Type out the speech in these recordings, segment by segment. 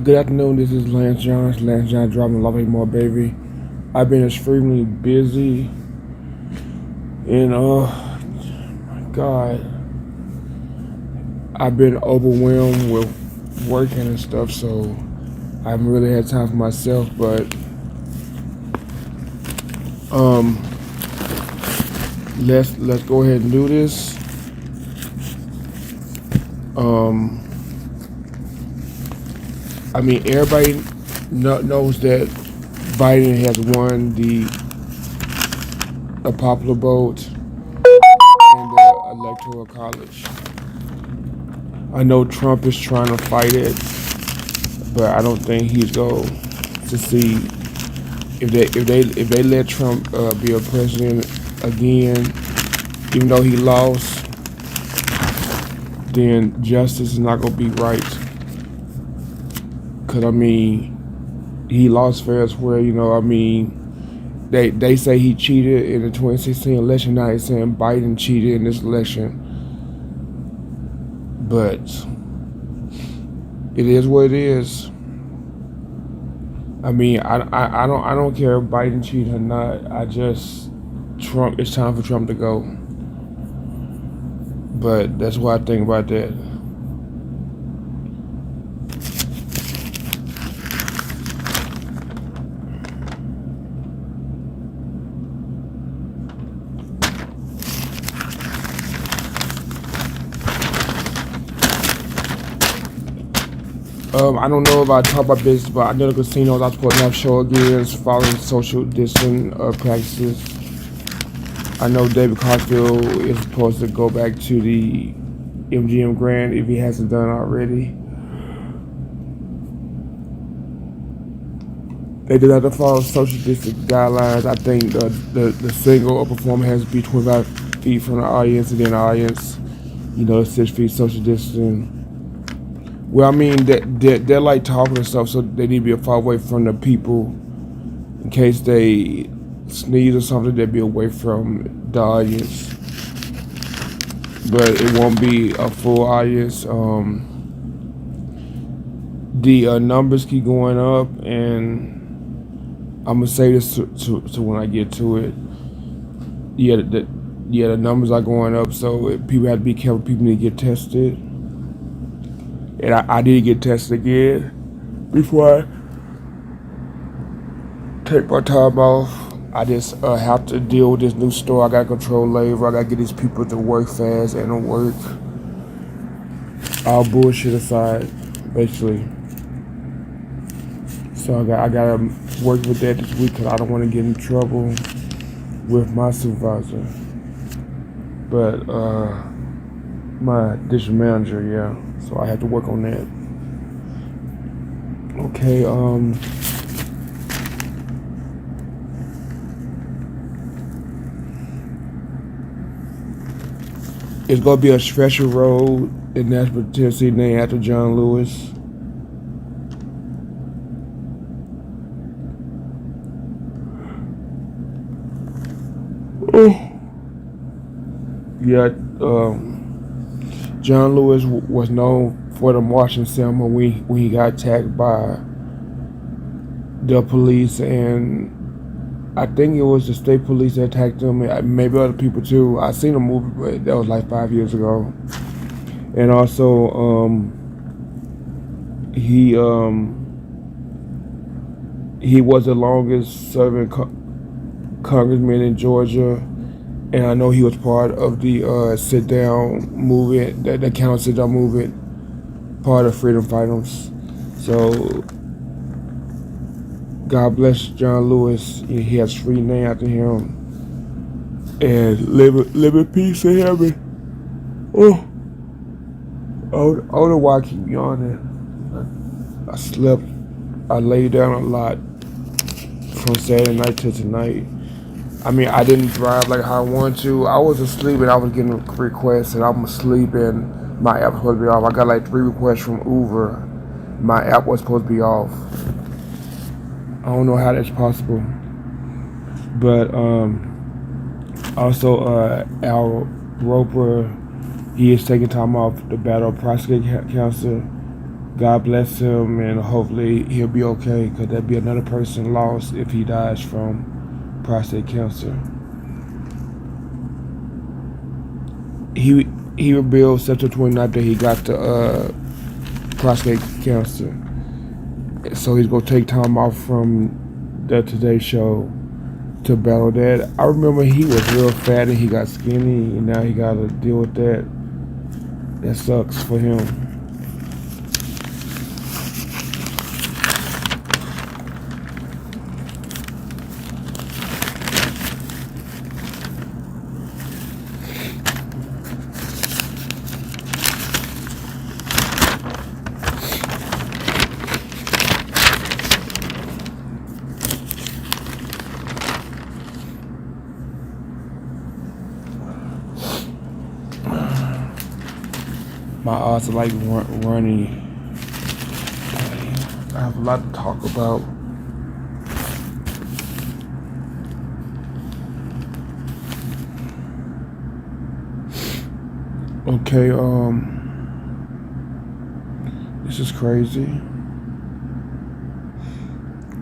Good afternoon. This is Lance Johns. Lance Johns dropping Love Hate More Baby. I've been extremely busy, and my God, I've been overwhelmed with working and stuff. So I haven't really had time for myself. But um, let's go ahead and do this. Um, I mean, everybody knows that Biden has won the popular vote in the electoral college. I know Trump is trying to fight it, but I don't think he's going to succeed. If they let Trump be a president again, even though he lost, then justice is not going to be right. Cause I mean, he lost fair and square. They say he cheated in the 2016 election. Now they're saying Biden cheated in this election. But it is what it is. I mean, I don't care if Biden cheated or not. Trump. It's time for Trump to go. But that's what I think about that. I don't know if I talk about this, but I know the casinos are supposed to have show again, following social distancing practices. I know David Costfield is supposed to go back to the MGM Grand if he hasn't done already. They did have to follow social distancing guidelines. I think the single performer has to be 25 feet from the audience, and then the audience, 6 feet social distancing. Well, I mean, they're like talking and stuff, so they need to be far away from the people. In case they sneeze or something, they'll be away from the audience. But it won't be a full audience. The numbers keep going up, and I'm gonna say this to when I get to it. The numbers are going up, so people have to be careful. People need to get tested. And I need to get tested again before I take my time off. I just have to deal with this new store. I gotta control labor. I gotta get these people to work fast and to work. All bullshit aside, basically. So I gotta work with that this week because I don't want to get in trouble with my supervisor. But my district manager, yeah. So I have to work on that. Okay, it's gonna be a special road in Nashville, Tennessee, named after John Lewis. Oh. Yeah, John Lewis was known for the Martian Selma when he got attacked by the police, and I think it was the state police that attacked him, and maybe other people too. I seen a movie, but that was like 5 years ago. And also, he was the longest serving congressman in Georgia. And I know he was part of the sit-down movement, the counter sit-down movement, part of freedom fighters. So, God bless John Lewis. He has free name after him. And live in peace in heaven. Oh, I don't know why I keep yawning. I slept, I laid down a lot from Saturday night to tonight. I mean, I didn't drive like how I wanted to. I was asleep and I was getting requests, and I'm asleep and my app was supposed to be off. I got like 3 requests from Uber. My app was supposed to be off. I don't know how that's possible. But also Al Roper, he is taking time off the battle of prostate cancer. God bless him, and hopefully he'll be okay. Cause that'd be another person lost if he dies from prostate cancer. He he revealed September 29th that he got the prostate cancer. So he's gonna take time off from the Today Show to battle that. I remember he was real fat and he got skinny, and now he got to deal with that. That sucks for him. My odds are like running. I have a lot to talk about. Okay, this is crazy.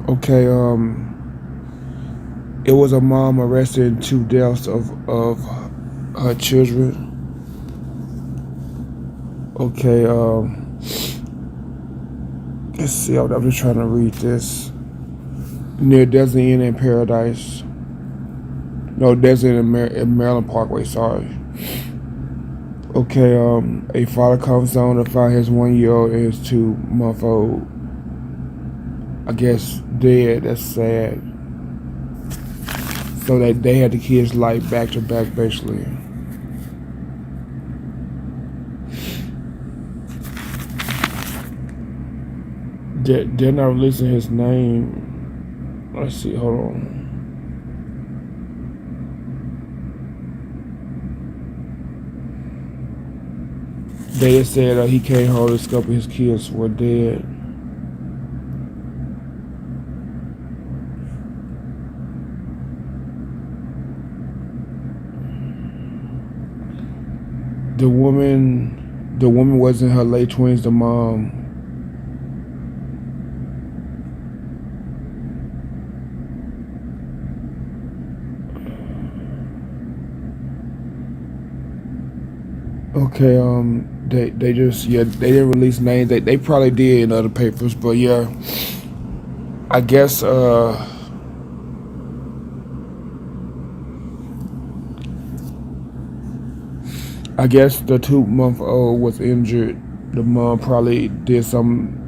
Okay, it was a mom arrested in 2 deaths of her children. Okay, let's see. I'm just trying to read this. Near Desert Inn in Paradise. No, Desert Inn in Maryland Parkway. Sorry. Okay, a father comes home to find his 1-year-old and his 2-month-old, I guess, dead. That's sad. So they had the kids like back to back, basically. They're not releasing his name. Let's see. Hold on. They just said he came home to discover his kids were dead. The woman was in her late 20s. The mom. Okay, they just, yeah, they didn't release names. They probably did in other papers, but yeah, I guess the 2-month-old was injured. The mom probably did something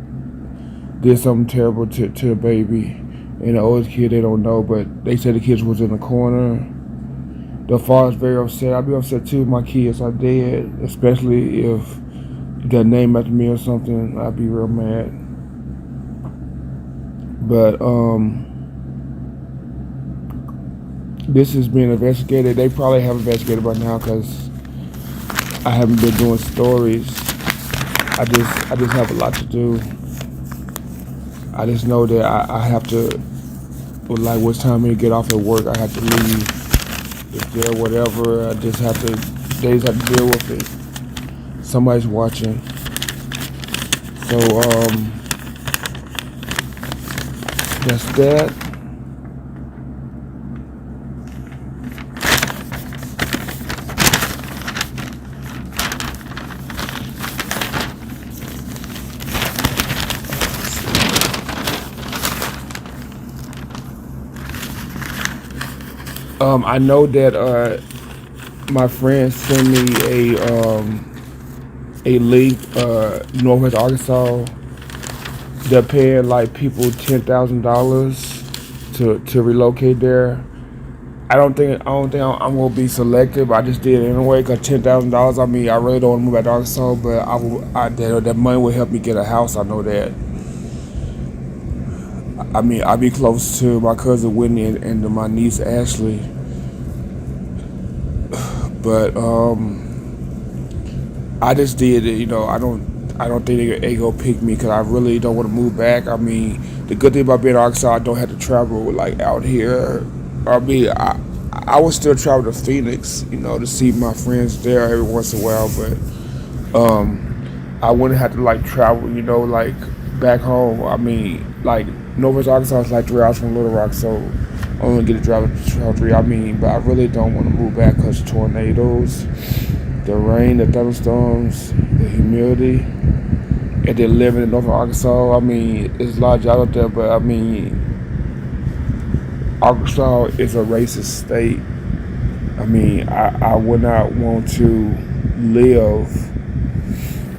terrible to the baby, and the oldest kid they don't know, but they said the kids was in the corner. The father's very upset. I'd be upset too if my kids are dead, especially if that name after me or something. I'd be real mad. But this is being investigated. They probably have investigated by now because I haven't been doing stories. I just have a lot to do. I just know that I have to, like, what's time to get off at work. I have to leave. If they're whatever, they just have to deal with it. Somebody's watching. So, that's that. I know that my friend sent me a link. Northwest Arkansas, they're paying like people $10,000 to relocate there. I don't think I'm gonna be selected, but I just did it anyway. Cause $10,000. I mean, I really don't want to move back to Arkansas, but that money will help me get a house. I know that. I mean, I'll be close to my cousin Whitney and to my niece Ashley. But I just did it. You know, I don't think they gonna pick me because I really don't want to move back. I mean, the good thing about being in Arkansas, I don't have to travel like out here. I mean, I would still travel to Phoenix, you know, to see my friends there every once in a while. But I wouldn't have to like travel, like back home. I mean, like Northwest Arkansas is like 3 hours from Little Rock, so I only get to travel 3. I mean, but I really don't want to move back because tornadoes, the rain, the thunderstorms, the humidity, and then living in Northern Arkansas. I mean, it's a lot of jobs out there, but I mean, Arkansas is a racist state. I mean, I would not want to live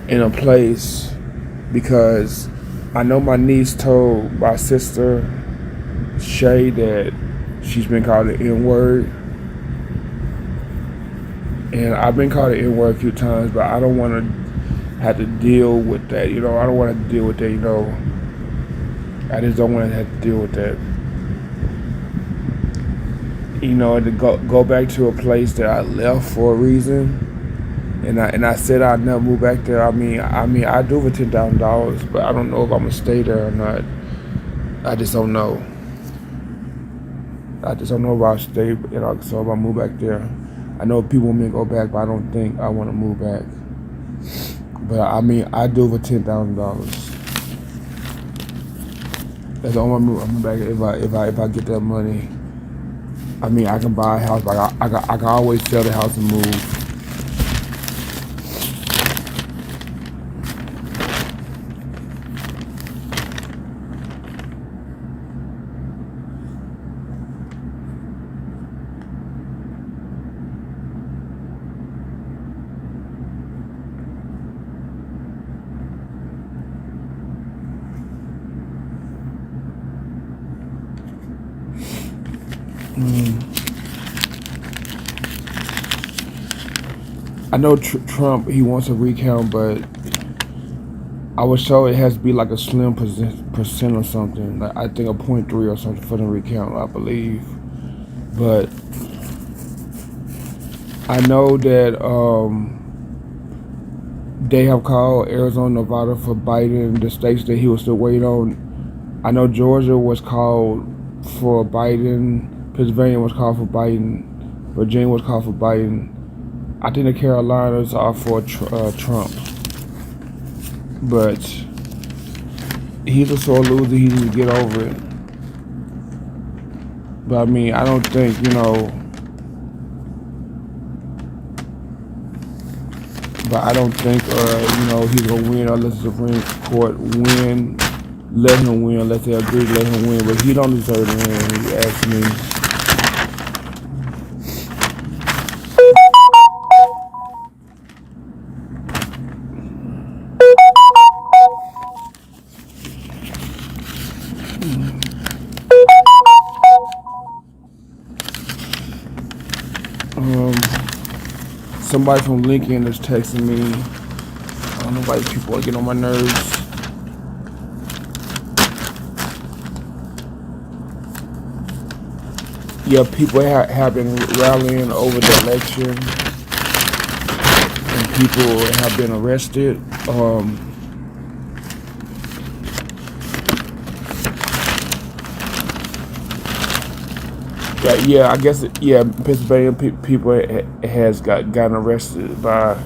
in a place because I know my niece told my sister Shay that she's been called the N word, and I've been called the N word a few times, but I don't want to have to deal with that. I don't want to have to deal with that. I just don't want to have to deal with that. To go back to a place that I left for a reason. And I said I'd never move back there. I mean, I do for $10,000, but I don't know if I'm gonna stay there or not. I just don't know. I just don't know if I'll stay in Arkansas if I move back there. I know people want me to go back, but I don't think I want to move back. But I mean, I do for $10,000. That's all I'm moving back if I get that money. I mean, I can buy a house, but I can always sell the house and move. I know Trump, he wants a recount, but I was told it has to be like a slim percent or something. Like I think a 0.3 or something for the recount, I believe. But I know that they have called Arizona, Nevada for Biden, the states that he was still waiting on. I know Georgia was called for Biden, Pennsylvania was called for Biden, Virginia was called for Biden. I think the Carolinas are for Trump. But he's a sore loser, he needs to get over it. But I mean, I don't think, but I don't think, he's going to win unless the Supreme Court let him win, unless they agree to let him win. But he don't deserve to win, if you ask me. Somebody from Lincoln is texting me. I don't know why people are getting on my nerves. Yeah, people have been rallying over the election, and people have been arrested. Yeah, I guess Pennsylvania people has gotten arrested by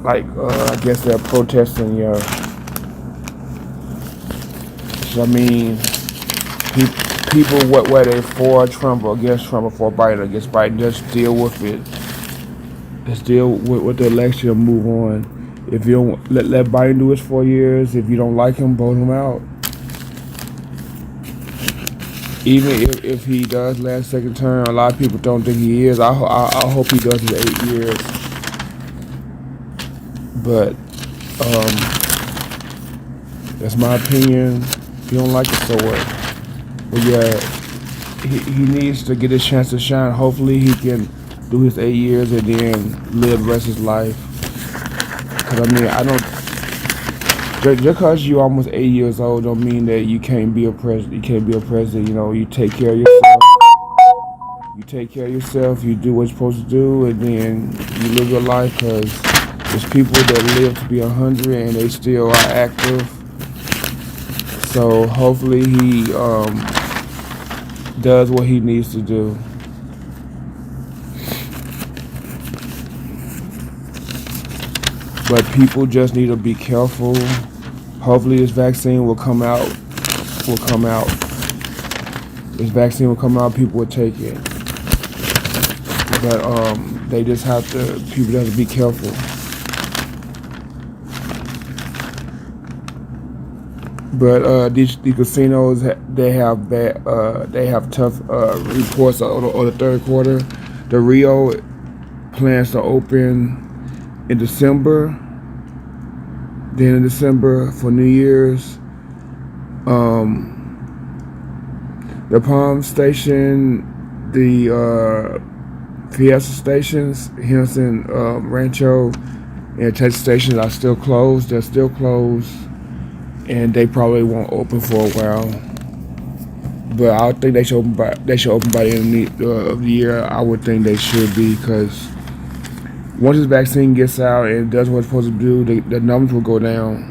I guess they're protesting. Yeah, so I mean, people whether they for Trump or against Trump or for Biden or against Biden, just deal with it. Just deal with the election and move on. If you don't let Biden do his 4 years, if you don't like him, vote him out. Even if he does last second term, a lot of people don't think he is. I hope he does his 8 years. But that's my opinion. If you don't like it, so what? But yeah, he needs to get his chance to shine. Hopefully he can do his 8 years and then live the rest of his life. Because I mean, I don't. Just because you almost 8 years old don't mean that you can't be a president. You can't be a president. You take care of yourself. You take care of yourself. You do what you're supposed to do, and then you live your life. Because there's people that live to be 100 and they still are active. So hopefully he does what he needs to do. But people just need to be careful. Hopefully this vaccine will come out. This vaccine will come out, people will take it. But they just have to, people have to be careful. But these casinos, they have tough reports on the third quarter. The Rio plans to open in December. Then in December for New Year's. The Palm Station, the Fiesta stations, Henson, Rancho, and Texas stations are still closed. They're still closed, and they probably won't open for a while. But I think they should open by the end of the year. I would think they should be, because once this vaccine gets out and does what it's supposed to do, the numbers will go down.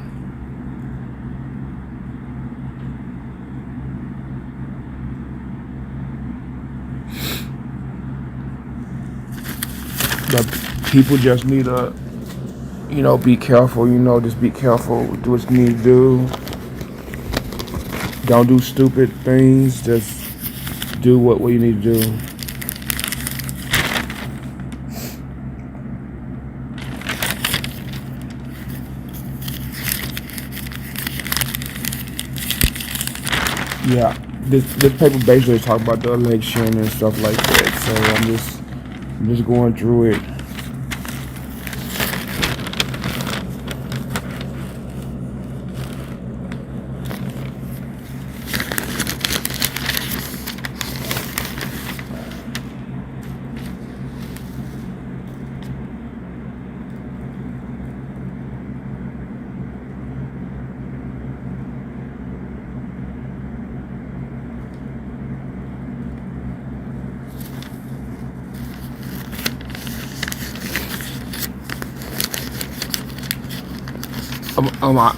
But people just need to, be careful. Just be careful. Do what you need to do. Don't do stupid things. Just do what you need to do. Yeah, this paper basically talks about the election and stuff like that. So I'm just going through it.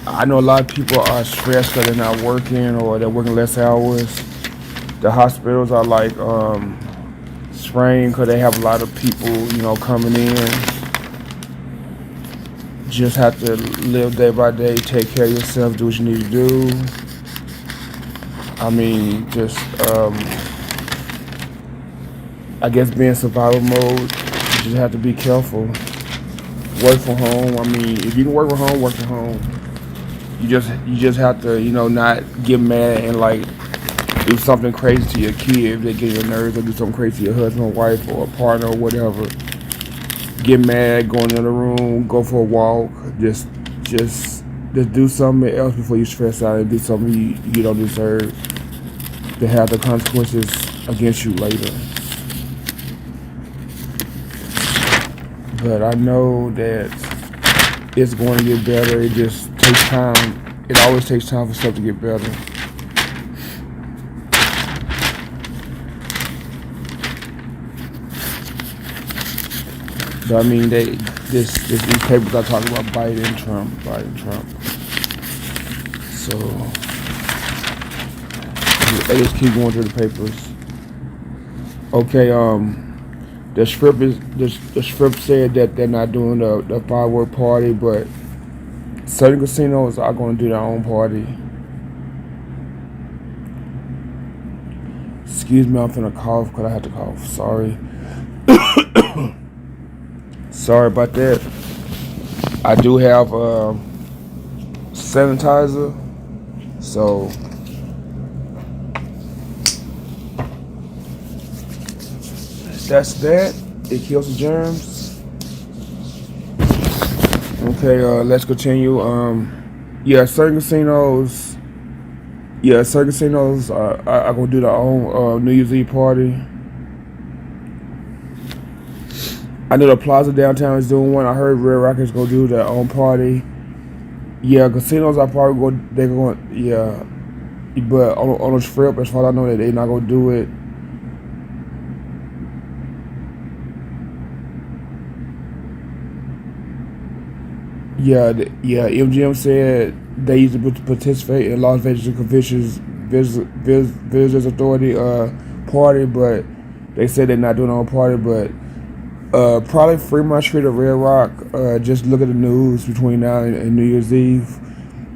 I know a lot of people are stressed because they're not working or they're working less hours. The hospitals are like spraying because they have a lot of people, coming in. Just have to live day by day, take care of yourself, do what you need to do. I mean, just I guess be in survival mode. You just have to be careful. Work from home. I mean, if you can work from home, work from home. You just have to, not get mad and like do something crazy to your kid if they get your nerves, or do something crazy to your husband or wife or a partner or whatever. Get mad, go in the room, go for a walk. Just do something else before you stress out and do something you don't deserve to have the consequences against you later. But I know that it's going to get better. It just takes time. It always takes time for stuff to get better. But I mean, these papers are talking about Biden and Trump. So they just keep going through the papers. Okay, the script said that they're not doing the firework party, but certain casinos are going to do their own party. Excuse me, I'm finna cough because I had to cough. Sorry. Sorry about that. I do have sanitizer, so that's that. It kills the germs. Okay, let's continue. Certain casinos are gonna do their own New Year's Eve party. I know the Plaza downtown is doing one. I heard Red Rocket's gonna do their own party. Yeah, casinos are probably they're going. Yeah, but on the strip, as far as I know, that they're not gonna do it. MGM said they used to participate in Las Vegas Convention's Visitors Authority party, but they said they're not doing their own party. But Probably Fremont Street or Red Rock. Just look at the news between now and New Year's Eve.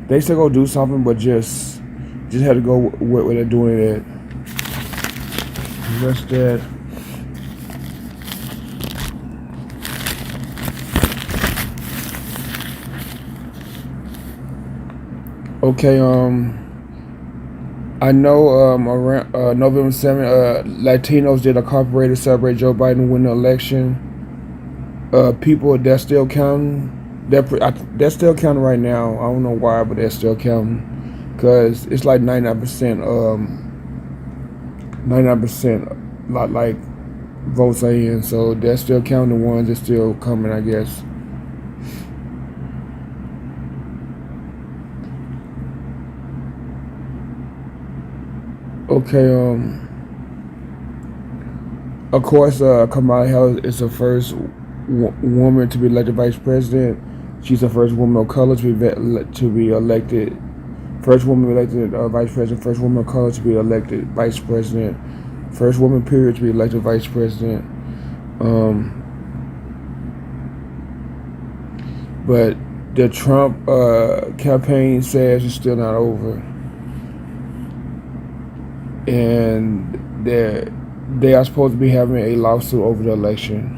They still go do something, but just had to go where they're doing it. Just that. Okay. I know around November 7th, Latinos did a car parade to celebrate Joe Biden winning the election. People, they're still counting. They're still counting right now. I don't know why, but they're still counting. Because it's like 99%, 99% like votes are in. So they're still counting the ones that's still coming, I guess. Okay, of course, Kamala Harris is the first woman to be elected vice president. She's the first woman of color to be elected. First woman elected vice president. First woman of color to be elected vice president. First woman period to be elected vice president. But the Trump campaign says it's still not over, and they are supposed to be having a lawsuit over the election.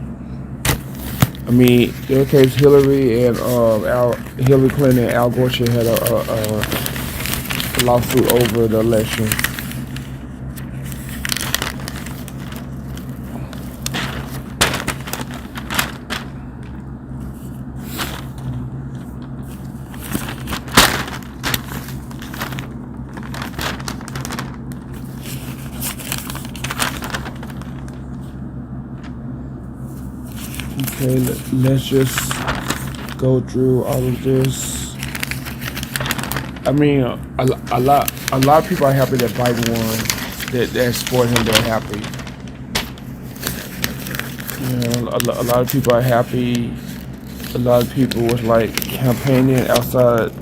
I mean, in the case Hillary and Hillary Clinton and Al Gore had a lawsuit over the election. Okay, let's just go through all of this. I mean, a lot of people are happy that Biden won. That support him, they're happy. You know, a lot of people are happy. A lot of people was like campaigning outside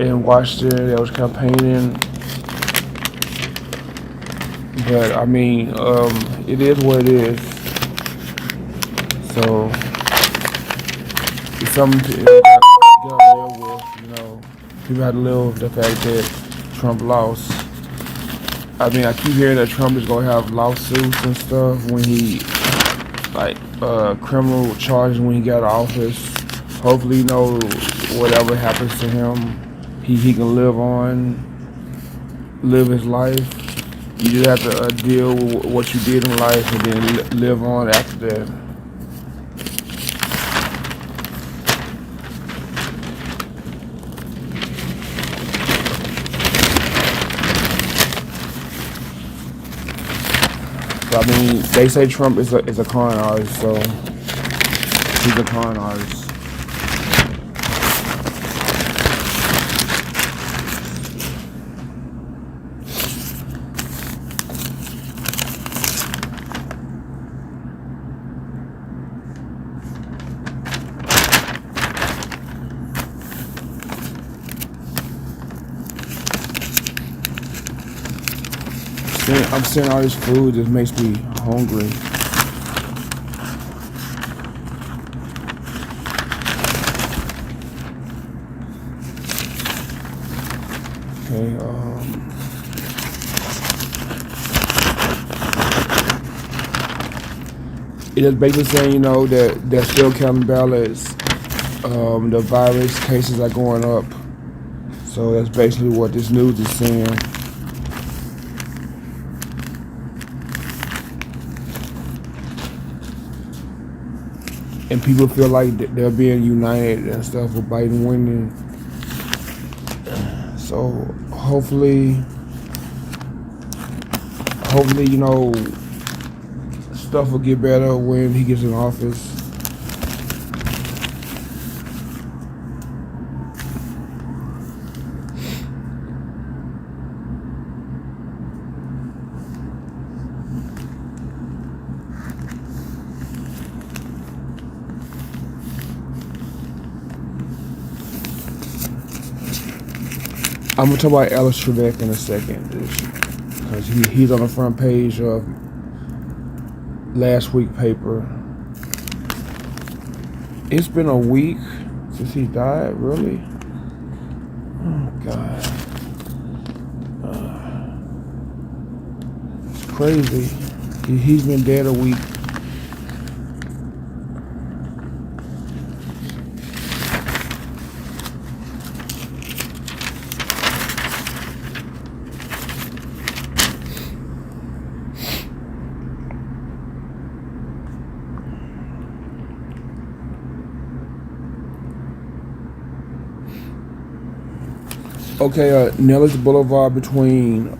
in Washington. They was campaigning, but I mean, it is what it is. So it's something to live with, you know. People have to live with the fact that Trump lost. I mean, I keep hearing that Trump is gonna have lawsuits and stuff when he, like, criminal charges when he got out of office. Hopefully, you know, whatever happens to him, he can live his life. You just have to deal with what you did in life and then live on after that. I mean, they say Trump is a con artist, so he's a con artist. I'm seeing all this food just makes me hungry. Okay, it is basically saying, you know, that they're still counting ballots. The virus cases are going up. So that's basically what this news is saying. And people feel like they're being united and stuff with Biden winning. So hopefully, you know, stuff will get better when he gets in office. I'm gonna talk about Alex Trebek in a second, because he's on the front page of last week's paper. It's been a week since he died. Really? Oh God, it's crazy. He's been dead a week. Okay, Nellis Boulevard between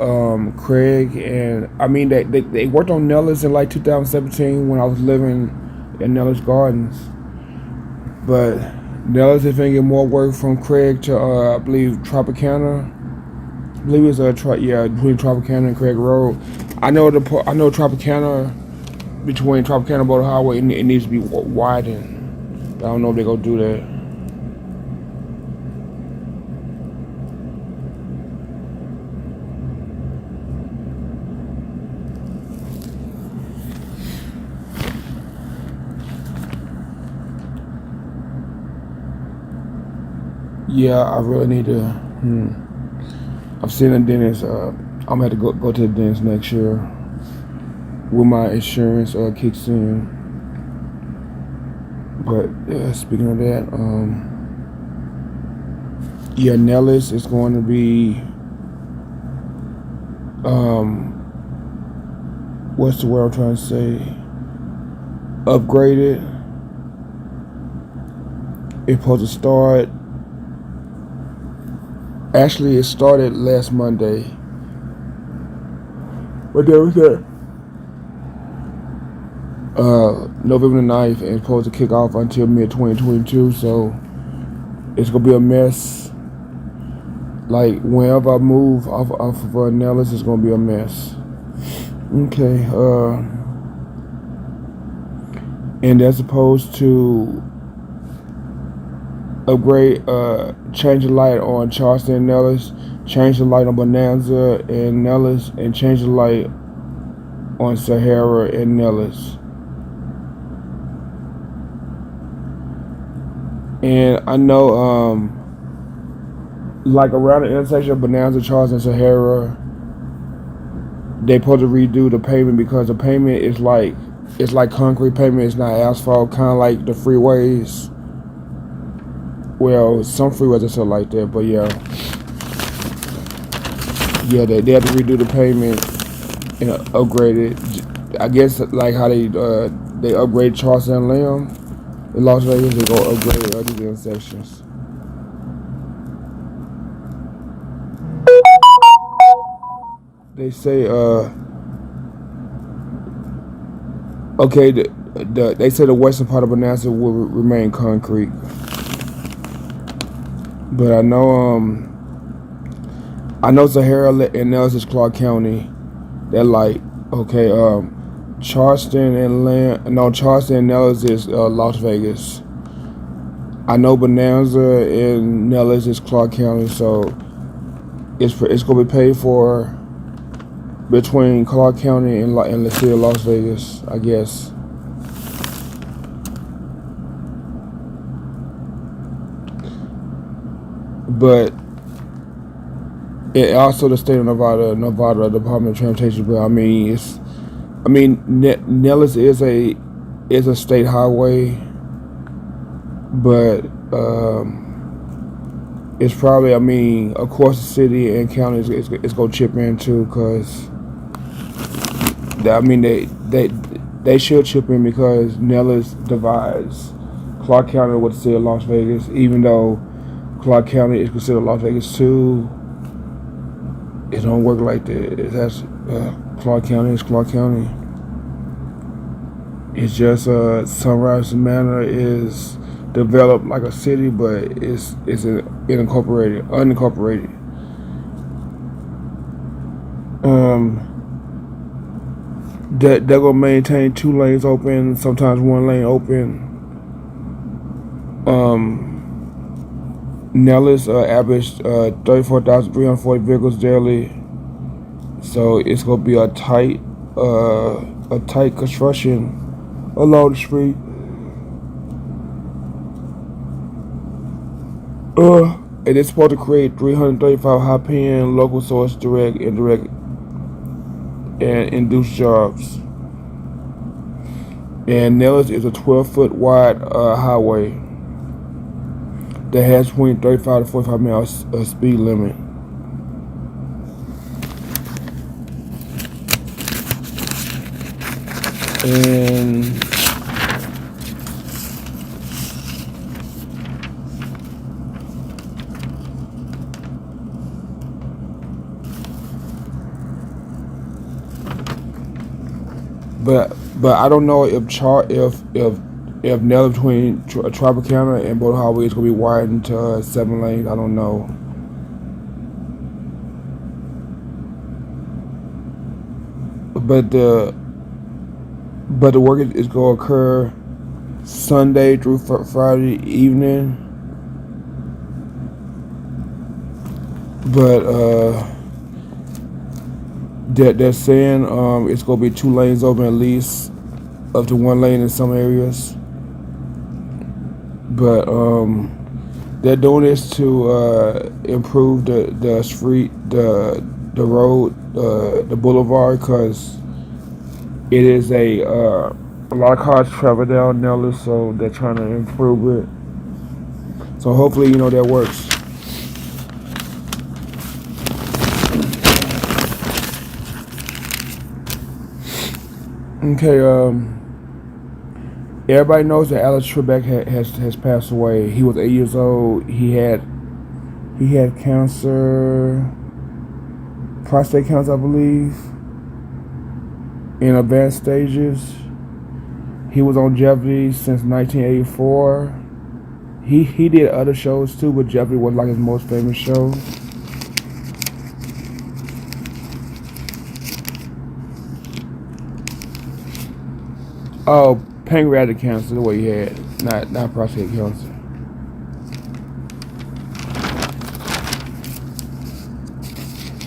Craig and they worked on Nellis in like 2017 when I was living in Nellis Gardens, but Nellis is going to get more work from Craig to I believe Tropicana. I believe it's between Tropicana and Craig Road. I know Tropicana between Tropicana and Boulder Highway it needs to be widened. I don't know if they're gonna do that. Yeah, I really need to. I'm seeing a dentist. I'm gonna have to go to the dentist next year when my insurance kicks in. But speaking of that, Nellis is going to be what's the word I'm trying to say? Upgraded. It's supposed to start. Actually, it started last Monday. What day was that? November the 9th, and it's supposed to kick off until mid-2022, so it's going to be a mess. Like, whenever I move off of Nellis, it's going to be a mess. Okay, and that's supposed to upgrade, change the light on Charleston and Nellis, change the light on Bonanza and Nellis, and change the light on Sahara and Nellis. And I know, like around the intersection of Bonanza, Charleston, and Sahara, they supposed to redo the pavement because the pavement is like, it's like concrete pavement, it's not asphalt, kind of like the freeways. Well, some freeways are still like that, but yeah, they have to redo the pavement and upgrade it. I guess like how they upgrade Charleston and Lamb in Las Vegas, they go upgrade other intersections. They say okay, they say the western part of Bonanza will remain concrete. But I know Sahara and Nellis is Clark County. They're like, okay, Charleston and Nellis is Las Vegas. I know Bonanza and Nellis is Clark County, so it's gonna be paid for between Clark County and the city of Las Vegas, I guess. But it also the state of Nevada Department of Transportation. But Nellis is a state highway, but it's probably of course the city and county is gonna chip in too, because they should chip in because Nellis divides Clark County with the city of Las Vegas, even though Clark County is considered Las Vegas too. It don't work like that. Clark County is Clark County. It's just Sunrise Manor is developed like a city, but it's unincorporated. They're gonna maintain 2 lanes open, sometimes 1 lane open. Nellis averaged 34,340 vehicles daily, so it's gonna be a tight construction along the street. And it's supposed to create 335 high-paying local source direct, indirect, and induced jobs. And Nellis is a 12-foot wide highway that has between 35 to 45 miles speed limit. And but I don't know if Nellis between Tropicana and Boulder Highway is gonna be widened to 7 lanes. I don't know. But the work is going to occur Sunday through Friday evening. But they're saying it's going to be 2 lanes open at least, up to 1 lane in some areas. But they're doing this to improve the street, the road, the boulevard, because it is a lot of cars travel down Nellis, so they're trying to improve it. So hopefully, that works. Okay, everybody knows that Alex Trebek has passed away. He was 8 years old. He had cancer, prostate cancer, I believe, in advanced stages. He was on Jeopardy since 1984. He did other shows too, but Jeopardy was like his most famous show. Oh, pancreatic cancer, the way he had, not prostate cancer.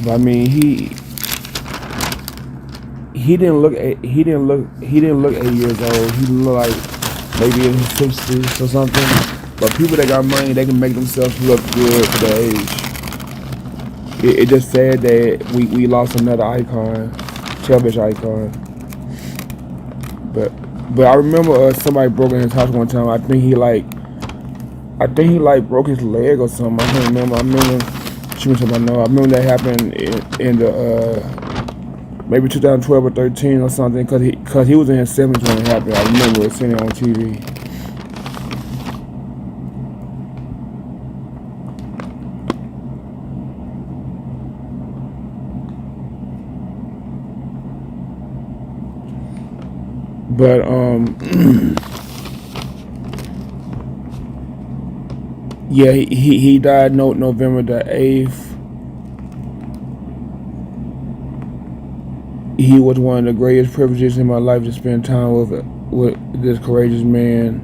But I mean, he didn't look 8 years old. He looked like maybe in his 60s or something. But people that got money, they can make themselves look good for their age. It just said that we lost another icon, television icon. But I remember somebody broke in his house one time. I think he broke his leg or something. I can't remember. I remember that happened in the maybe 2012 or 13 or something, because he was in his 70s when it happened. I remember seeing it on TV. But yeah, he died November the 8th. He was one of the greatest privileges in my life to spend time with this courageous man,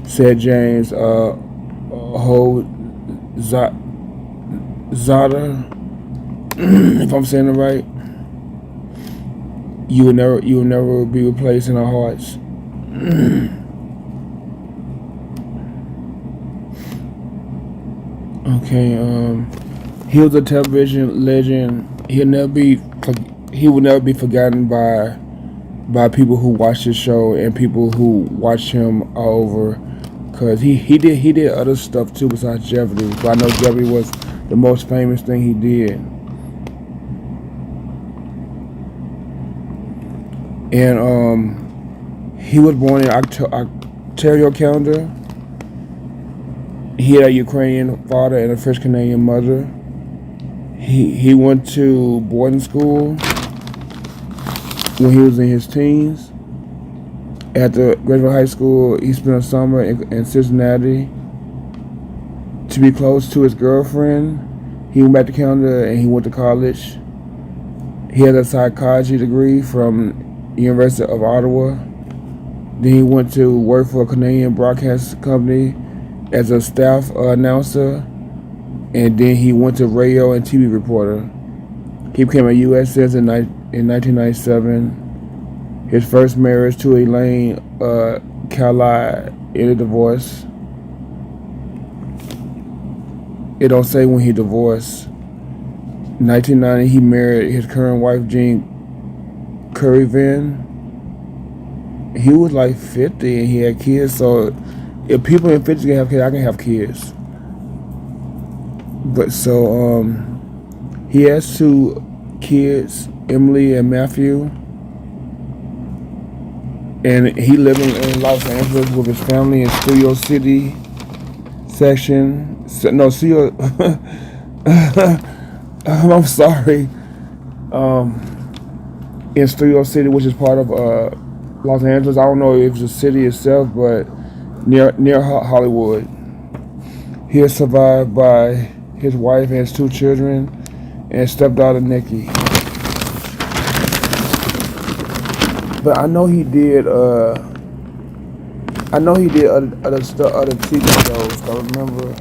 said James Zada, if I'm saying it right. You will never be replaced in our hearts. Okay, he was a television legend. He will never be forgotten by people who watched his show and people who watched him all over. Cause he did other stuff too besides Jeopardy. But I know Jeopardy was the most famous thing he did. And he was born in Ontario, Canada. He had a Ukrainian father and a French Canadian mother. He went to boarding school when he was in his teens. After graduating high school, he spent a summer in Cincinnati to be close to his girlfriend. He went back to Canada and he went to college. He had a psychology degree from University of Ottawa. Then he went to work for a Canadian broadcast company as a staff announcer, and then he went to radio and TV reporter. He became a U.S. citizen in 1997. His first marriage to Elaine Calai ended divorce. It don't say when he divorced. 1990, he married his current wife, Jean Curryvan. He was like 50 and he had kids. So if people in 50 can have kids, I can have kids. But so he has two kids, Emily and Matthew. And he living in Los Angeles with his family in Studio City section. No, Studio. I'm sorry. In Studio City, which is part of Los Angeles. I don't know if it's the city itself, but near Hollywood. He is survived by his wife and his two children and stepdaughter Nikki. But I know he did. I know he did other stuff, other TV shows. I remember.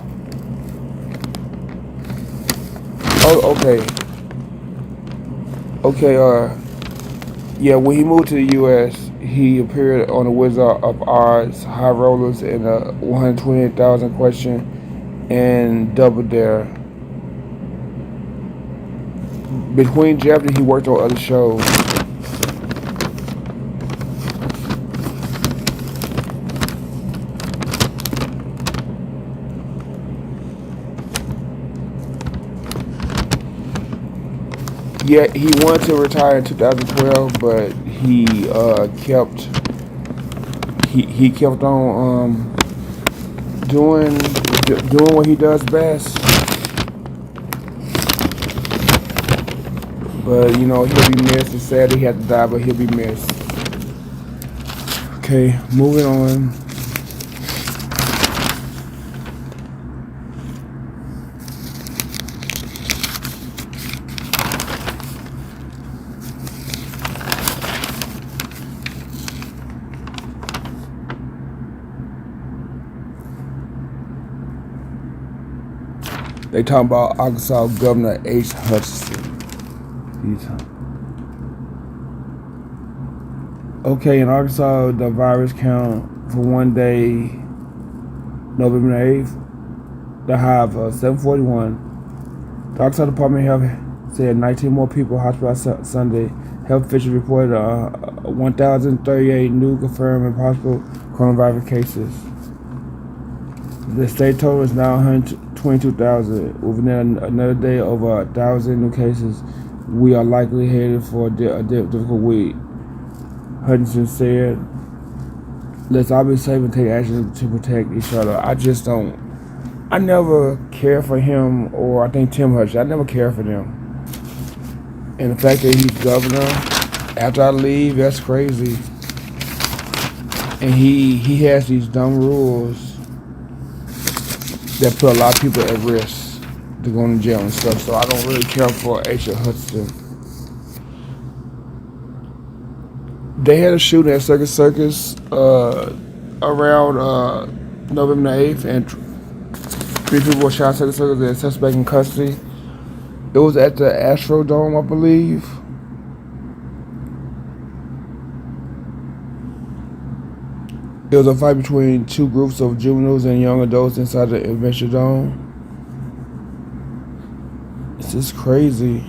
Oh, okay. Okay. Yeah. When he moved to the U.S., he appeared on The Wizard of Oz, High Rollers, and 128,000 Question, and Double Dare. Between Jeopardy, he worked on other shows. Yeah, he wanted to retire in 2012, but he kept on doing what he does best. But you know, he'll be missed. It's sad he had to die, but he'll be missed. Okay, moving on. They talking about Arkansas Governor H. Hutchinson. Okay, in Arkansas, the virus count for one day, November 8th, the high of 741. The Arkansas Department of Health said 19 more people hospitalized Sunday. Health officials reported 1,038 new confirmed and possible coronavirus cases. The state total is now 122,000. Within another day, over 1,000 new cases. We are likely headed for a difficult week. Hutchinson said, let's all be safe and take action to protect each other. I never care for him, or I think Tim Hutchinson, I never care for them. And the fact that he's governor after I leave, that's crazy. And he has these dumb rules that put a lot of people at risk to going to jail and stuff. So I don't really care for H. Hutchinson. They had a shooting at Circus around November 8th, and 3 people were shot at Circus. The suspect in custody. It was at the Astrodome, I believe. It was a fight between two groups of juveniles and young adults inside the Adventure Dome. It's just crazy.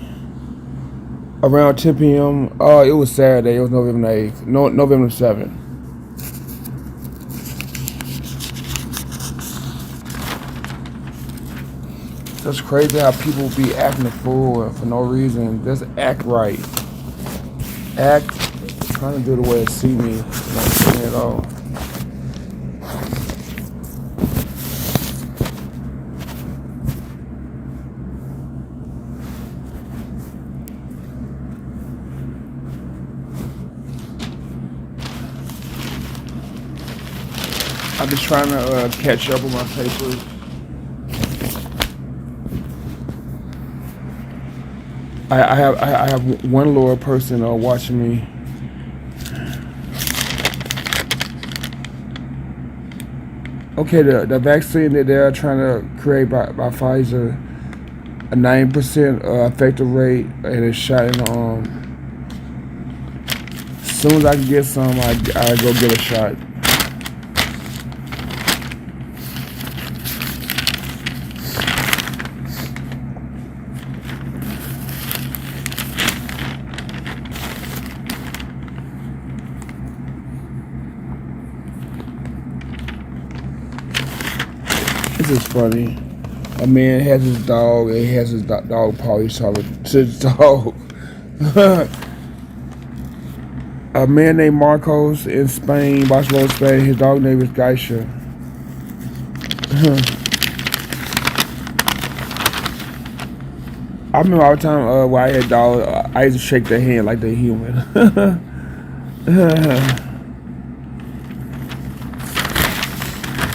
Around 10 p.m. It was Saturday. It was November 8th. November 7th. It's crazy how people be acting a fool for no reason. Just act right. Act. Trying to do the way it see me. Not seeing it at all. I'm just trying to catch up with my papers. I have one lower person watching me. Okay, the vaccine that they're trying to create by Pfizer, a 9% effective rate, and it's shot in the arm. As soon as I can get some, I go get a shot. This is funny. A man has his dog and he has his dog paw. He's talking to his dog. A man named Marcos in Spain, Barcelona, Spain. His dog name is Geisha. I remember all the time when I had dogs, I used to shake their hand like they're human.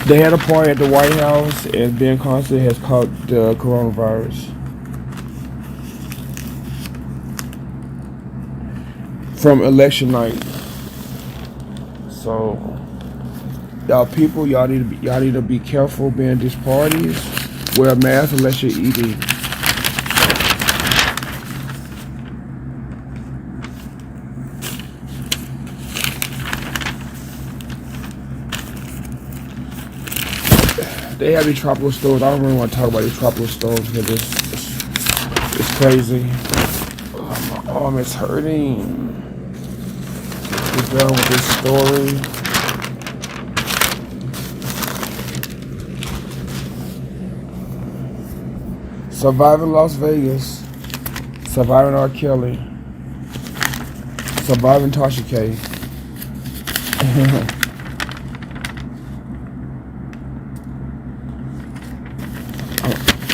They had a party at the White House, and Ben Constant has caught the coronavirus from election night. So, y'all people, y'all need to be careful being at these parties. Wear a mask unless you're eating. They have these tropical storms. I don't really want to talk about these tropical storms because it's crazy. Oh, my arm is hurting. We're done with this story. Surviving Las Vegas. Surviving R. Kelly. Surviving Tasha K.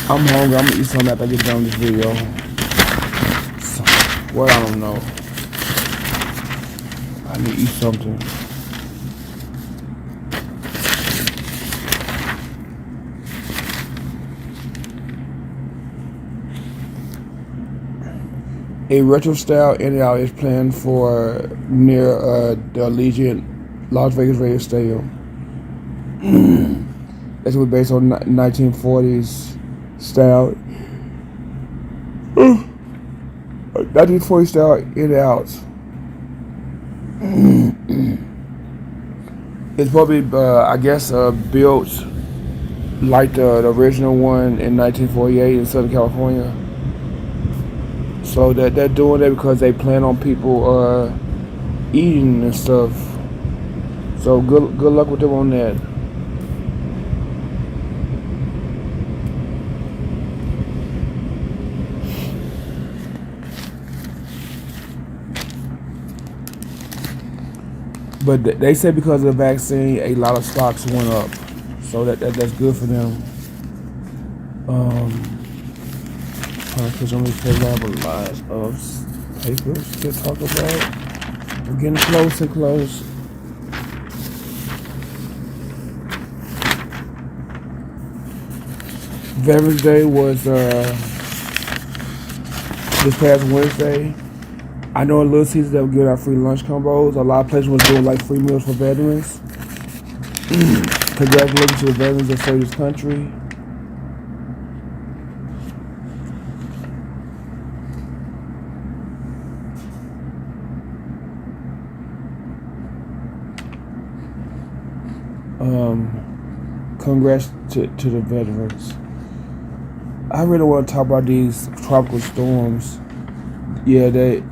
I'm hungry. I'm gonna eat something after I get done with this video. Well, I don't know. I need to eat something. A retro style in-out is planned for near the Allegiant Las Vegas Radio Stadium. This was based on 1940s style. 1940 style in-out. It's probably, I guess, built like the original one in 1948 in Southern California. So they're doing it because they plan on people eating and stuff. So good luck with them on that. But they say because of the vaccine, a lot of stocks went up. So that's good for them. Because on this page I have a lot of papers to talk about. We're getting close and close. Veterans Day was this past Wednesday. I know in Little Caesars that were giving out free lunch combos. A lot of places were doing like free meals for veterans. Congratulations to the veterans that served this country. Congrats to the veterans. I really want to talk about these tropical storms. Yeah, they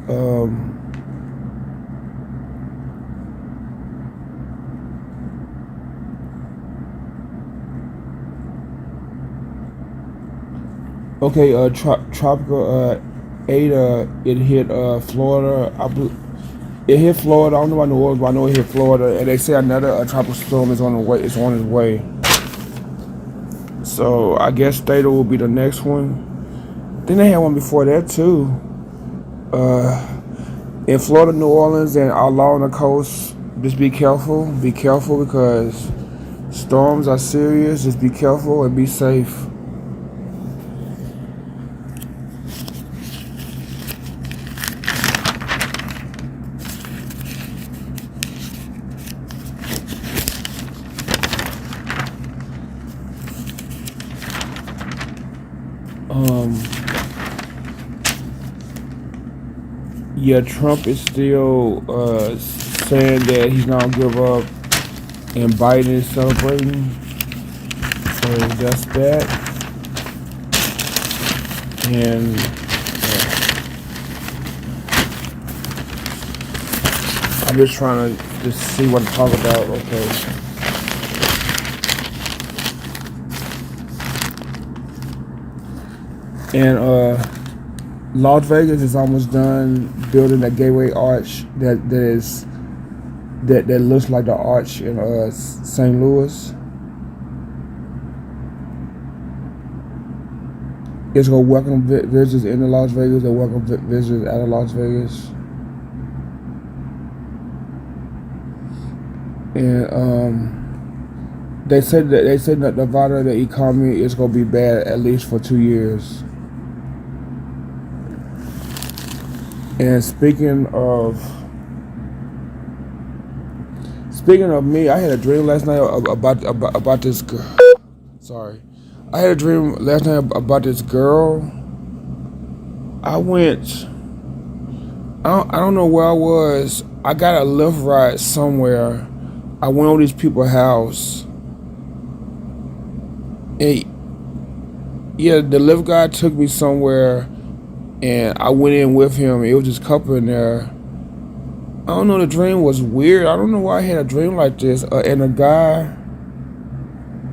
okay, tropical Ada, it hit Florida. It hit Florida. I don't know about New Orleans, but I know it hit Florida, and they say another tropical storm is on the way. It's on its way. So I guess Theta will be the next one. Then they had one before that too. In Florida, New Orleans, and all along the coast, just be careful. Be careful because storms are serious. Just be careful and be safe. Yeah, Trump is still saying that he's not gonna give up, and Biden is celebrating. So that's that. And I'm just trying to just see what to talk about. Okay. And Las Vegas is almost done building that gateway arch that looks like the arch in St. Louis. It's gonna welcome visitors into Las Vegas and welcome visitors out of Las Vegas. And they said that Nevada, the economy is gonna be bad at least for 2 years. And speaking of me, I had a dream last night about this girl. Sorry, I had a dream last night about this girl. I don't know where I was. I got a Lyft ride somewhere. I went over these people's house. And yeah, the Lyft guy took me somewhere, and I went in with him. It was this couple in there. I don't know, the dream was weird. I don't know why I had a dream like this. And the guy,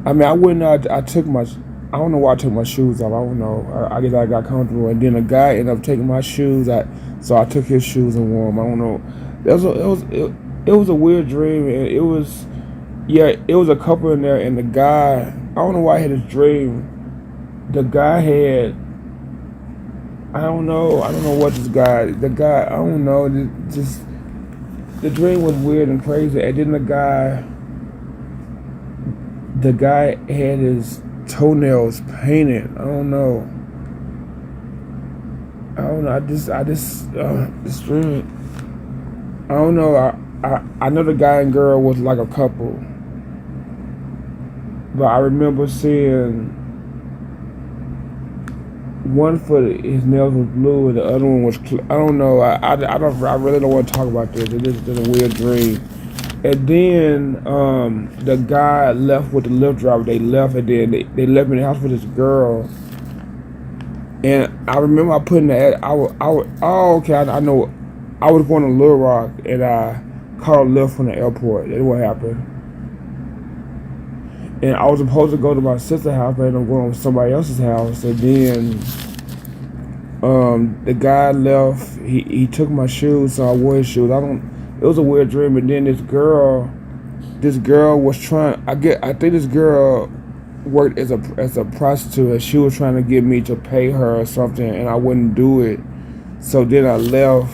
I mean, I don't know why I took my shoes off. I don't know. I guess I got comfortable. And then the guy ended up taking my shoes. So I took his shoes and wore them. I don't know. It was a weird dream. And it was a couple in there. And the guy, I don't know why I had this dream. The guy had, I don't know what the guy, I don't know, just, the dream was weird and crazy. And then the guy had his toenails painted. I don't know, this dream, I don't know, I know the guy and girl was like a couple. But I remember seeing one foot, his nails was blue, and the other one was. I don't know. I really don't want to talk about this. It is a weird dream. And then the guy left with the Lyft driver. They left, and then they left me in the house with this girl. And I remember I put in the ad. I know. I was going to Little Rock, and I caught a Lyft from the airport. That's what happened. And I was supposed to go to my sister's house, but I ended up going to somebody else's house. And then the guy left. He took my shoes, so I wore his shoes. It was a weird dream. And then this girl was trying. I think this girl worked as a prostitute, and she was trying to get me to pay her or something, and I wouldn't do it. So then I left,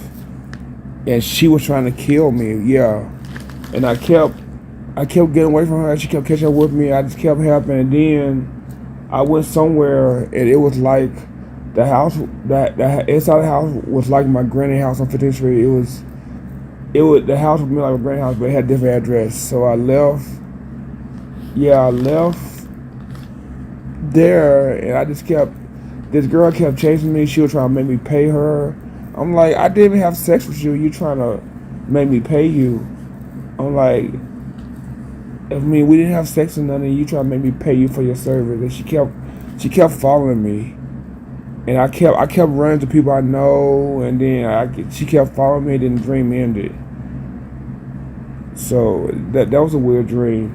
and she was trying to kill me. Yeah, and I kept getting away from her. She kept catching up with me. I just kept helping. And then I went somewhere, and it was like the house, that inside the house was like my granny house on 15th Street. The house was like my granny house, but it had a different address. So I left. Yeah, I left there, and I just this girl kept chasing me. She was trying to make me pay her. I'm like, I didn't even have sex with you. You trying to make me pay you. I'm like, I mean, we didn't have sex or nothing. You trying to make me pay you for your service. And she kept following me, and I kept running to people I know, and then she kept following me. Then the dream ended. So that was a weird dream.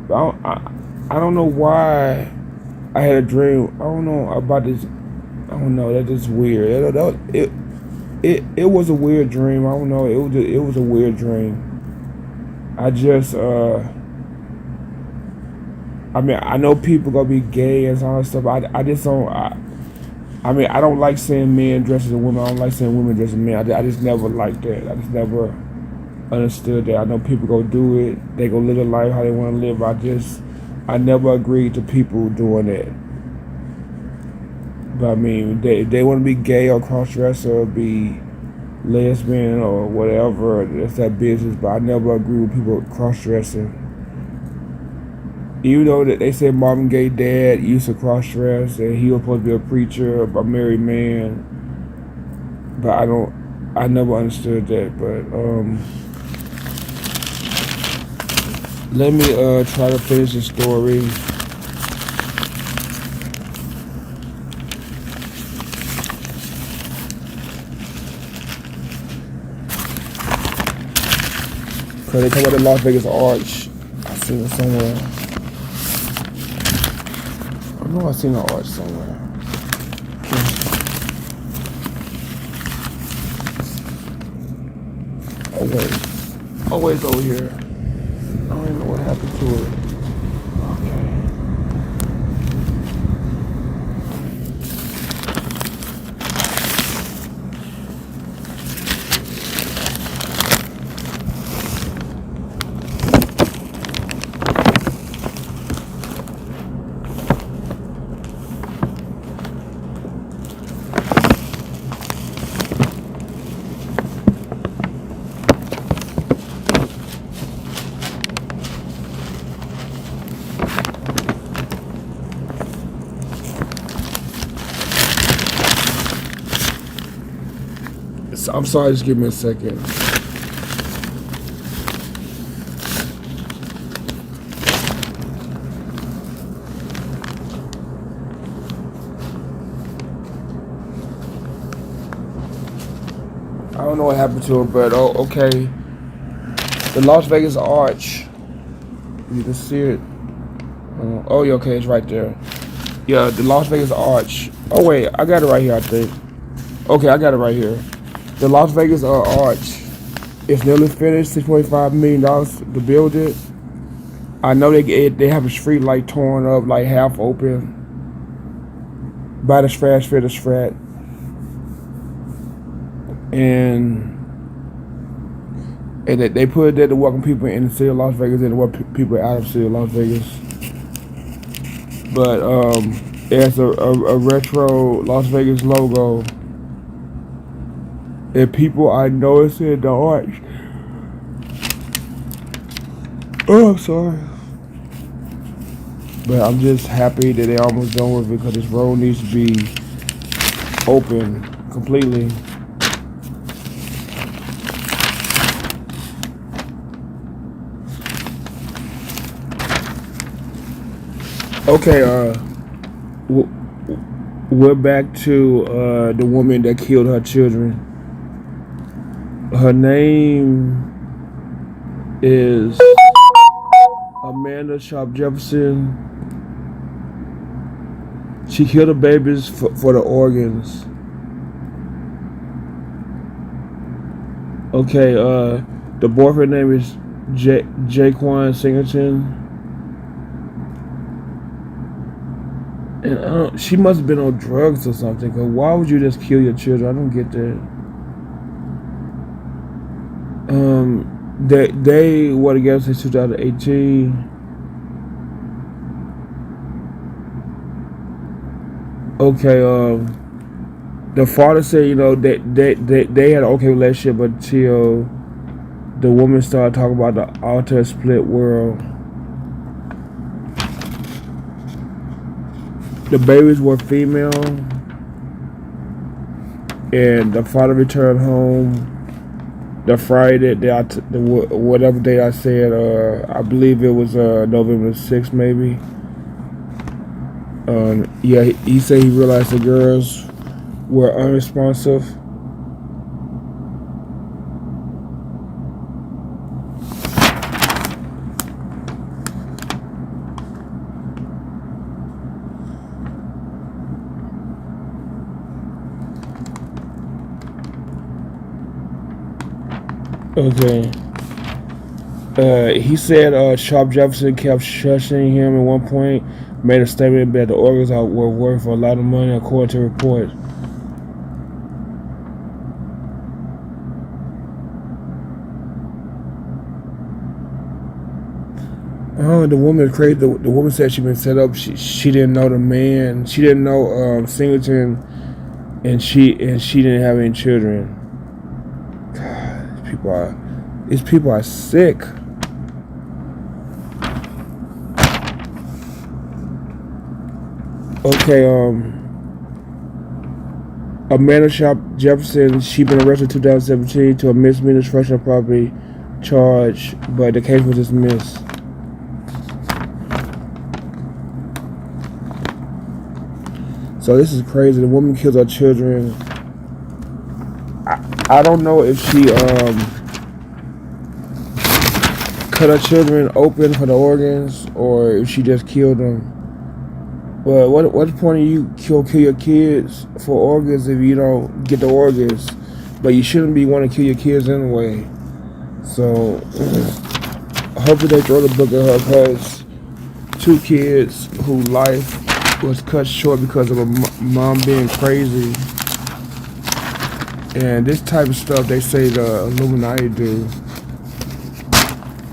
I don't know why I had a dream. I don't know about this. I don't know. That's just weird. It was a weird dream. I don't know. It was a weird dream. I just I mean, I know people gonna be gay and all that stuff. I just don't. I mean, I don't like seeing men dressed as women. I don't like seeing women dressed as men. I just never liked that. I just never understood that. I know people go do it. They go live their life how they want to live. I never agreed to people doing that. But I mean, they want to be gay or cross-dresser or be lesbian or whatever. That's that business. But I never agree with people cross-dressing. Even though that they say Marvin Gaye's dad used to cross-dress and he was supposed to be a preacher, a married man. But I never understood that. But let me try to finish the story. Cause they talk about the Las Vegas Arch. I seen it somewhere. I know I seen the arch somewhere. Oh wait. Oh wait, it's over here. I don't even know what happened to it. I'm sorry, just give me a second. I don't know what happened to it, but okay. The Las Vegas Arch. You can see it. Oh, yeah, okay, it's right there. Yeah, the Las Vegas Arch. Oh, wait, I got it right here, I think. Okay, I got it right here. The Las Vegas Arch is nearly finished. $6.5 million to build it. I know they have a street light torn up, like half open. By the Strat. And they put it there to welcome people in the city of Las Vegas and to welcome people out of the city of Las Vegas. But there's a retro Las Vegas logo. And people I noticed in the arch. Oh, I'm sorry. But I'm just happy that they almost done with it because this road needs to be open completely. Okay, we're back to the woman that killed her children. Her name is Amanda Sharp Jefferson. She killed the babies for the organs. Okay, the boyfriend name is Jaquan Singleton. And she must have been on drugs or something, because why would you just kill your children? I don't get that. They were together since 2018. Okay, the father said, you know, they had an okay relationship until the woman started talking about the alter split world. The babies were female, and the father returned home the Friday, whatever day I said, I believe it was November 6th, maybe. Yeah, he said he realized the girls were unresponsive. Okay. He said Sharp Jefferson kept shushing him at one point, made a statement that the organs were worth a lot of money, according to reports. Oh, the woman is crazy. The woman said she'd been set up. She didn't know the man. She didn't know Singleton, and she didn't have any children. God, these people are sick. Okay, Amanda Sharp Jefferson, she been arrested in 2017 to a misdemeanor destruction of property charge, but the case was dismissed. So this is crazy. The woman kills her children. I don't know if she cut her children open for the organs or if she just killed them. But what's the point of you kill your kids for organs if you don't get the organs? But you shouldn't be wanting to kill your kids anyway. So hopefully they throw the book at her because two kids whose life was cut short because of a mom being crazy. And this type of stuff they say the Illuminati do,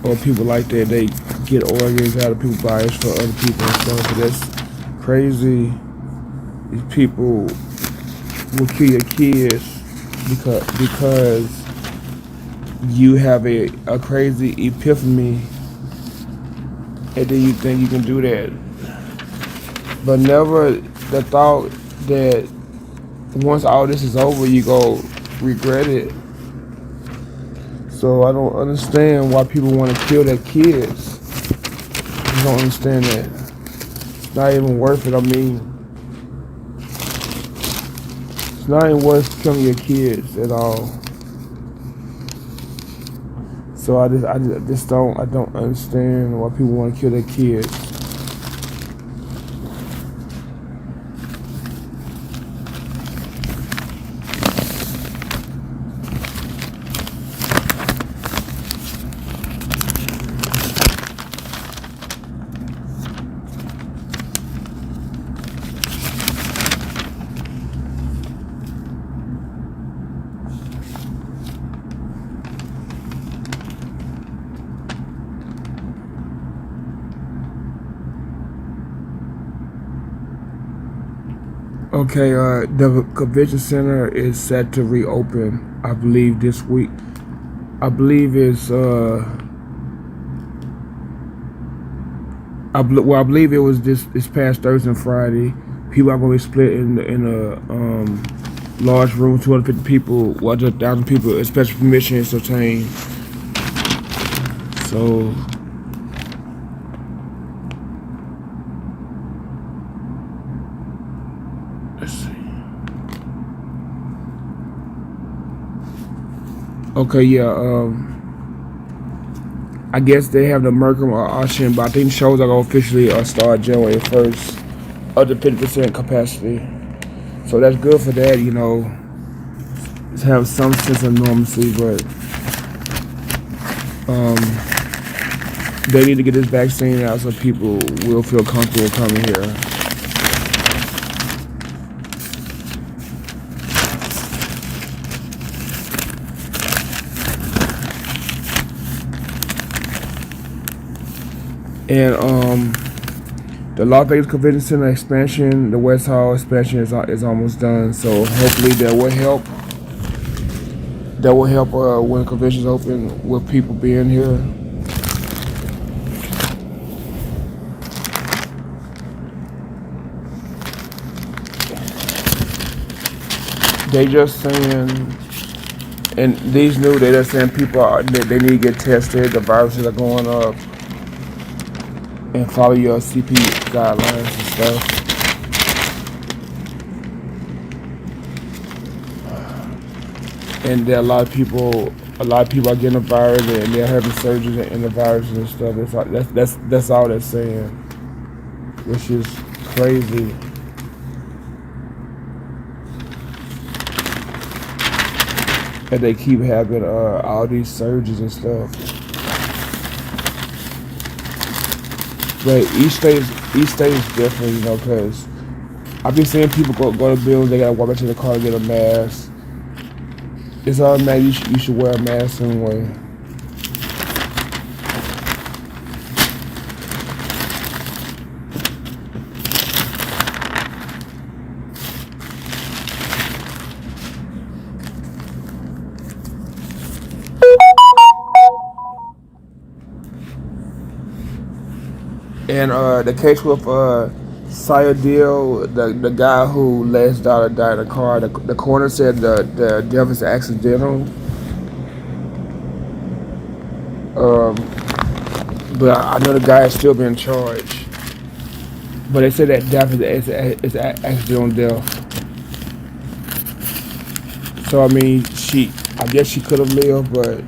or people like that, they get organs out of people's bodies for other people and stuff. But that's crazy. These people will kill your kids because you have a crazy epiphany and then you think you can do that. But never the thought that once all this is over, you go regret it. So I don't understand why people want to kill their kids. I don't understand that. It's not even worth it. I mean, it's not even worth killing your kids at all. So I don't understand why people want to kill their kids. Okay, the convention center is set to reopen, I believe, this week. I believe it's I believe it was this past Thursday and Friday. People are going to be split in a large room, 250 people, 1,000 people, special permission is obtained. So let's see. Okay, yeah. I guess they have the Mercury auction, but I think shows are going to officially start January 1st, up to 50% capacity. So that's good for that, you know, to have some sense of normalcy, but they need to get this vaccine out so people will feel comfortable coming here. And the Las Vegas Convention Center expansion, the West Hall expansion is almost done. So hopefully that will help. That will help when conventions open with people being here. They just saying, and these new, they just saying people they need to get tested. The viruses are going up. And follow your CP guidelines and stuff. And there are a lot of people are getting the virus and they're having surgeries and the viruses and stuff. That's all they're saying, which is crazy. And they keep having all these surgeries and stuff. But each state is different, you know, because I've been seeing people go to buildings, they gotta walk back to the car to get a mask. It's automatic, you should wear a mask anyway. And the case with Sayadil, the guy who let his daughter die in a car, the coroner said the death is accidental. But I know the guy is still being charged. But they said that death is accidental death. So I mean, I guess she could have lived, but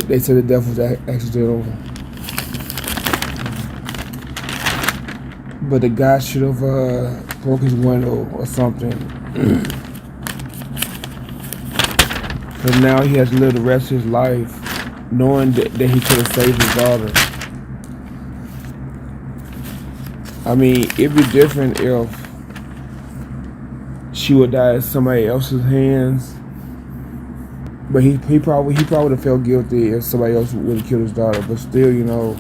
they said the death was accidental. but the guy should have broke his window or something. Because now he has to live the rest of his life knowing that he could have saved his daughter. I mean, it'd be different if she would die in somebody else's hands. But he probably would have felt guilty if somebody else would have killed his daughter. But still, you know,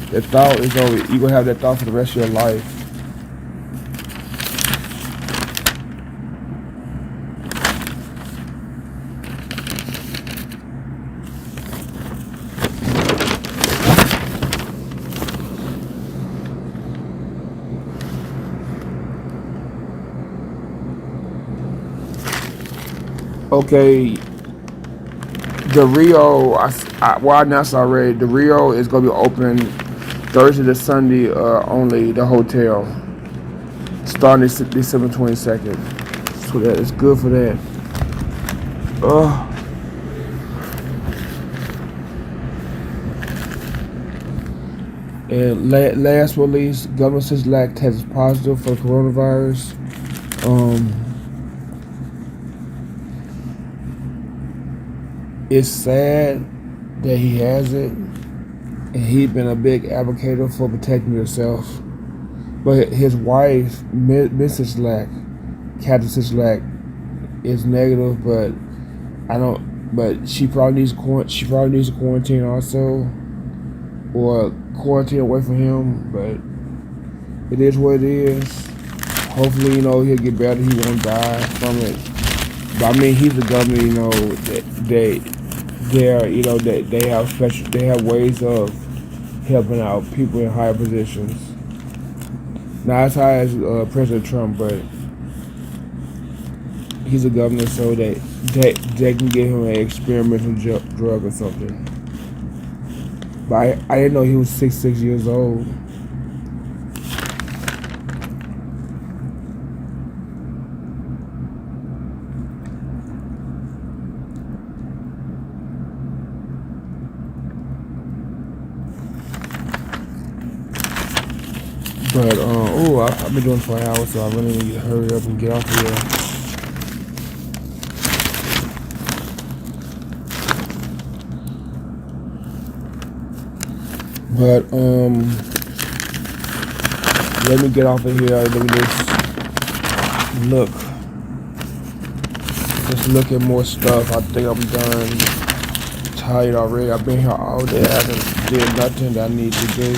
the thought is always, you gonna have that thought for the rest of your life. Okay, the Rio, well, I announced already, the Rio is going to be open Thursday to Sunday only, the hotel, starting December 22nd. So that is good for that. And last but not least, Governor Sisolak tests positive for coronavirus. It's sad that he has it, and he's been a big advocate for protecting yourself. But his wife, Mrs. Sisolak, Captain Sisolak, is negative, but But she probably needs to quarantine also, or quarantine away from him. But it is what it is. Hopefully, you know, he'll get better. He won't die from it. But I mean, he's the governor. You know, they have ways of helping out people in higher positions. Not as high as President Trump, but he's a governor, so they can give him an experimental drug or something. But I didn't know he was 66 years old. But I've been doing it for an hour, so I really need to hurry up and get off of here. But let me get off of here. Let me just look at more stuff. I think I'm done. Tired already. I've been here all day. I haven't did nothing that I need to do.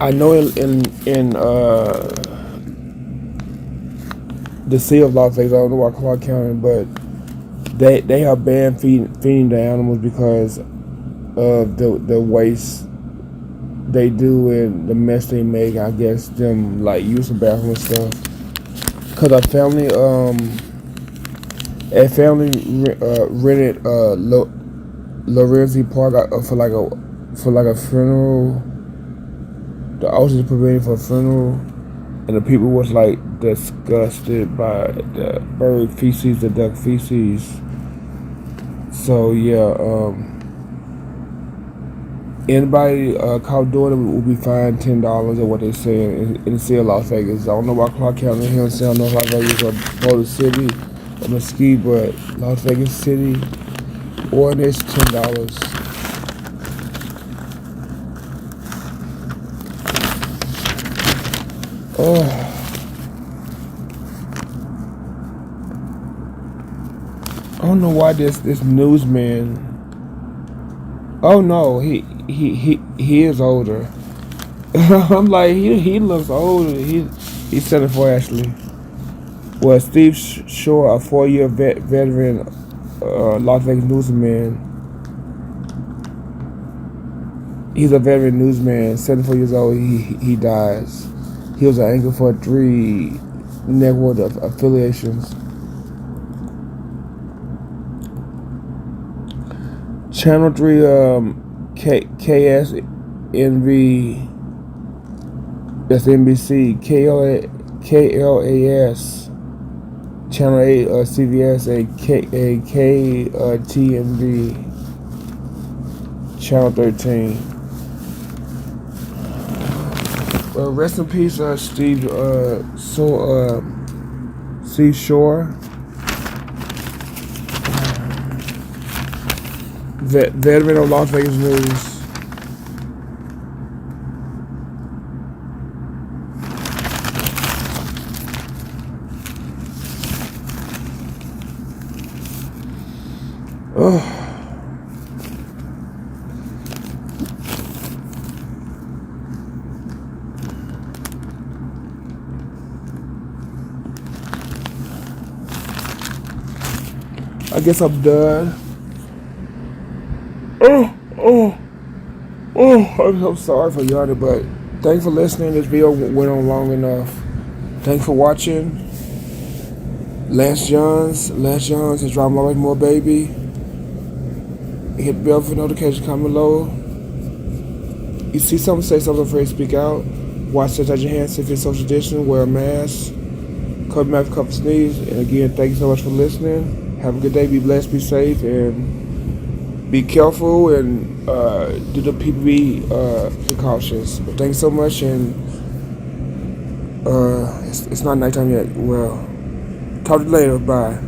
I know in the city of Las Vegas, I don't know about Clark County, but they have banned feeding the animals because of the waste they do and the mess they make. I guess them like use the bathroom and stuff. Cause a family rented Lorenzi Park for like a funeral. The ocean preparing for a funeral, and the people was like disgusted by the bird feces, the duck feces. So yeah, anybody caught doing it will be fined $10 or what they say in the city of Las Vegas. I don't know about Clark County here in San Jose, Las Vegas or Boulder City or Mesquite, but Las Vegas City ordinance $10. I don't know why this newsman. Oh no, he is older. I'm like he looks older. He's 74 actually. Well, Steve Shore, a 4-year veteran, Las Vegas newsman. He's a veteran newsman, 74 years old. He dies. He was an anchor for 3 network affiliations. Channel 3, KSNV, that's NBC, KLAS, Channel 8, CBS, KTNV, Channel 13. Rest in peace, Steve Shore. Veteran of Las Vegas News. Oh. I guess I'm done. I'm so sorry for yawning, but thanks for listening. This video went on long enough. Thanks for watching. Lance Johns is dropping always more, baby. Hit the bell for notifications, comment below. You see something, say something, afraid to speak out. Watch, touch your hands, if it's social distance, wear a mask, cover mouth, cover sneeze. And again, thank you so much for listening. Have a good day, be blessed, be safe, and be careful, and do the PPE precautions. But thanks so much, and it's not nighttime yet. Well, talk to you later. Bye.